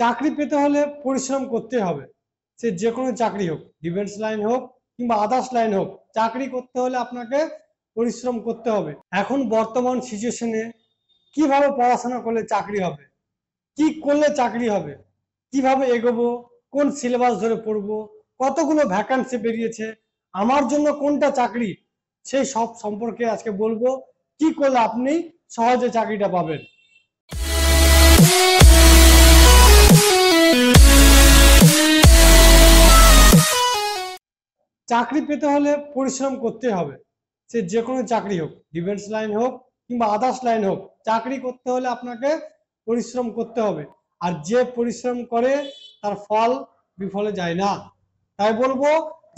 চাকরি পেতে হলে পরিশ্রম করতে হবে। সে যে কোনো চাকরি হোক, ডিফেন্স লাইন হোক কিংবা আদার্স লাইন হোক, চাকরি করতে হলে আপনাকে পরিশ্রম করতে হবে। এখন বর্তমান সিচুয়েশনে কিভাবে পড়াশোনা করলে চাকরি হবে, কি করলে চাকরি হবে, কিভাবে এগোবো, কোন সিলেবাস ধরে পড়বো, কতগুলো ভ্যাকান্সি বেরিয়েছে, আমার জন্য কোনটা চাকরি, সেই সব সম্পর্কে আজকে বলবো। কি করলে আপনি সহজে চাকরিটা পাবেন। চাকরি পেতে হলে পরিশ্রম করতে হবে। সে যে কোনো চাকরি হোক, ডিফেন্স লাইন হোক কিংবা আদার্স লাইন হোক, চাকরি করতে হলে আপনাকে পরিশ্রম করতে হবে। আর যে পরিশ্রম করে তার ফল বিফলে যায় না। তাই বলবো,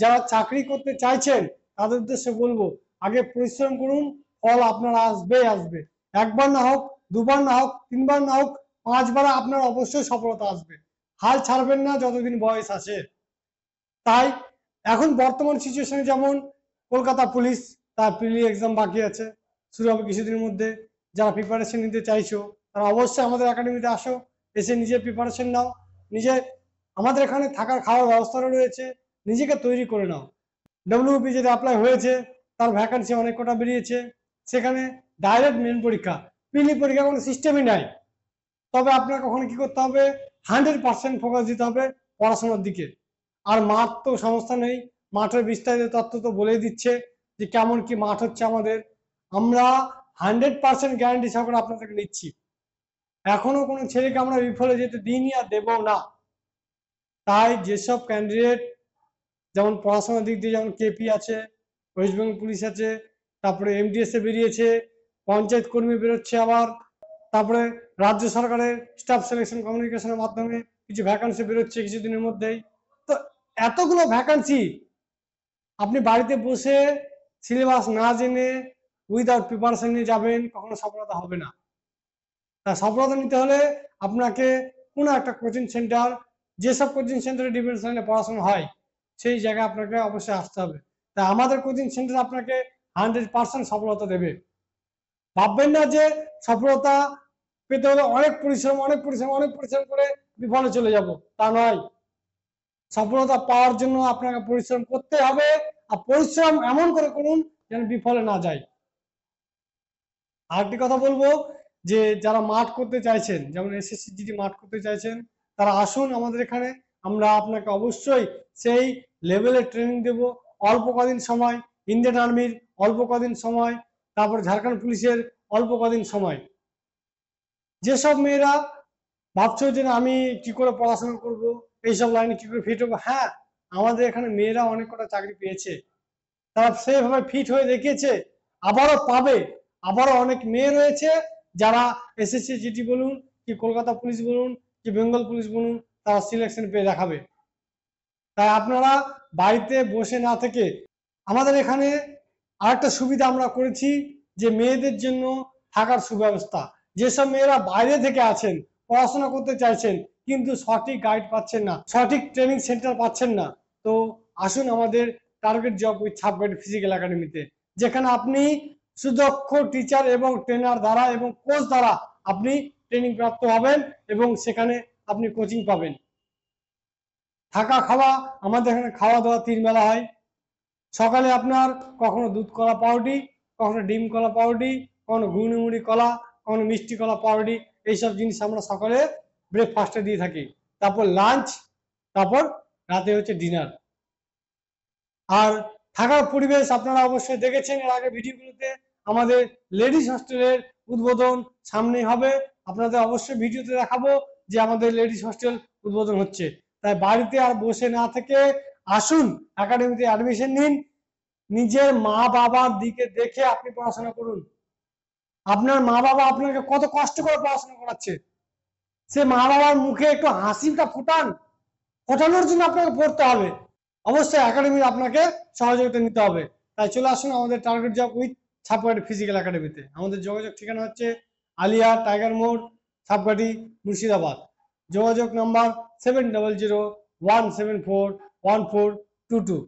যারা চাকরি করতে চাইছেন তাদের উদ্দেশ্যে বলবো, আগে পরিশ্রম করুন, ফল আপনার আসবেই আসবে। একবার না হোক, দুবার না হোক, তিনবার না হোক, 5বার আপনার অবশ্যই সফলতা আসবে। হাল ছাড়বেন না যতদিন বয়স আছে। তাই এখন বর্তমান সিচুয়েশনে যেমন কলকাতা পুলিশ, তার প্রিলি এক্সাম বাকি আছে, শুরু হবে কিছুদিনের মধ্যে। যারা প্রিপারেশন নিতে চাইছো তারা অবশ্যই আমাদের একাডেমিতে আসো, এসে নিজের প্রিপারেশন নাও। নিজে আমাদের এখানে থাকার খাওয়ার ব্যবস্থাও রয়েছে, নিজেকে তৈরি করে নাও। ডব্লিউপি যেটা অ্যাপ্লাই হয়েছে তার ভ্যাকান্সি অনেক কটা বেরিয়েছে, সেখানে ডাইরেক্ট মেন পরীক্ষা, প্রিলি পরীক্ষা কোনো সিস্টেমই নাই। তবে আপনাকে ওখানে কি করতে হবে, 100% ফোকাস দিতে হবে পড়াশোনার দিকে। আর মাঠ তো সমস্যা নেই, মাঠের বিস্তারিত তথ্য তো বলেই দিচ্ছে যে কেমন কি মাঠ হচ্ছে আমাদের। আমরা 100% গ্যারান্টি সহকারে আপনাদেরকে নিচ্ছি। এখনো কোনো ছেলেকে আমরা বিফলে যেতে দিইনি আর দেবও না। তাই যেসব ক্যান্ডিডেট, যেমন পড়াশোনার দিক দিয়ে যেমন কেপি আছে, ওয়েস্ট বেঙ্গল পুলিশ আছে, তারপরে এমডিএস এ বেরিয়েছে, পঞ্চায়েত কর্মী বেরোচ্ছে আবার, তারপরে রাজ্য সরকারের স্টাফ সিলেকশন কমিউনিকেশনের মাধ্যমে কিছু ভ্যাকান্সি বেরোচ্ছে কিছুদিনের মধ্যেই। তো এতগুলো ভ্যাকান্সি আপনি বাড়িতে বসে সিলেবাস না জেনে উইদাউট প্রিপারেশন নিয়ে যাবেন, কখনো সফলতা হবে না। তা সফলতা নিতে হলে আপনাকে কোনো একটা কোচিং সেন্টার, যেসব কোচিং সেন্টারে ডিফেন্স লাইনে পড়াশোনা হয় সেই জায়গায় আপনাকে অবশ্যই আসতে হবে। তা আমাদের কোচিং সেন্টার আপনাকে 100% সফলতা দেবে। ভাববেন না যে সফলতা পেতে হলে অনেক পরিশ্রম করে বিফলে চলে যাব, তা নয়। সফলতা পাওয়ার জন্য আপনাকে পরিশ্রম করতে হবে, আর পরিশ্রম এমন করে করুন যেন বিফলে না যায়। আরেকটি কথা বলবো, যে যারা মাঠ করতে চাইছেন, যেমন এসএসসি জিডি মাঠ করতে চাইছেন, তারা আসুন আমাদের এখানে। আমরা আপনাকে অবশ্যই সেই লেভেলের ট্রেনিং দেব। অল্প কদিন সময়, ইন্ডিয়ান আর্মির অল্প কদিন সময়, তারপর ঝাড়খণ্ড পুলিশের অল্প কদিন সময়। যেসব মেয়েরা ভাবছো যে আমি কি করে পড়াশোনা করব, এইসব লাইনে কি করে ফিট হবো, হ্যাঁ, আমাদের এখানে মেয়েরা অনেক কটা চাকরি পেয়েছে, তারা সেভাবে ফিট হয়ে দেখিয়েছে, আবারও পাবে। আবারও অনেক মেয়ে রয়েছে যারা এসএসসি জিডি বলুন কি কলকাতা পুলিশ বলুন কি বেঙ্গল পুলিশ বলুন, তারা সিলেকশন পেয়ে দেখাবে। তাই আপনারা বাড়িতে বসে না থেকে আমাদের এখানে আরেকটা সুবিধা আমরা করেছি, যে মেয়েদের জন্য থাকার সুব্যবস্থা। যেসব মেয়েরা বাইরে থেকে আছেন, পড়াশোনা করতে চাইছেন কিন্তু সঠিক গাইড পাচ্ছেন না, সঠিক ট্রেনিং সেন্টার পাচ্ছেন না, তো আসুন আমাদের টার্গেট জব উইথ সাবগাইড ফিজিক্যাল একাডেমিতে, যেখানে আপনি সুদক্ষ টিচার এবং ট্রেনার দ্বারা এবং কোচ দ্বারা আপনি ট্রেনিং প্রাপ্ত হবেন এবং সেখানে আপনি কোচিং পাবেন। থাকা খাওয়া, আমাদের এখানে খাওয়া দাওয়া 3 বেলা হয়। সকালে আপনার কখনো দুধ কলা পাউরুটি, কখনো ডিম কলা পাউরুটি, কখনো ঘুগনি মুড়ি কলা, কখনো মিষ্টি কলা পাউরুটি, এইসব জিনিস আমরা সকালে ব্রেকফাস্টে দিয়ে থাকি। তারপর লাঞ্চ, তারপর রাতে হচ্ছে ডিনার। আর থাকার পরিবেশ আপনারা অবশ্যই দেখেছেন এর আগে ভিডিওগুলোতে, আমাদের লেডিস হস্টেলের উদ্বোধন সামনেই হবে। আপনাদের অবশ্যই ভিডিওতে দেখাবো যে আমাদের লেডিস হস্টেল উদ্বোধন হচ্ছে। তাই বাড়িতে আর বসে না থেকে আসুন একাডেমিতে অ্যাডমিশন নিন, নিজের মা বাবার দিকে দেখে আপনি পড়াশোনা করুন। আপনার মা বাবা আপনাকে কত কষ্ট করে পড়াশোনা করাচ্ছে, সে মা বাবার মুখে একটু হাসিটা ফোটানোর জন্য আপনাকে পড়তে হবে। অবশ্যই একাডেমি আপনাকে সহযোগিতা নিতে হবে। তাই চলে আসুন আমাদের টার্গেট জব উইথ সাবগাইড ফিজিক্যাল একাডেমিতে। আমাদের যোগাযোগ ঠিকানা হচ্ছে আলিয়া টাইগার মোড়, সাবগাটি, মুর্শিদাবাদ। যোগাযোগ নাম্বার 7001741422।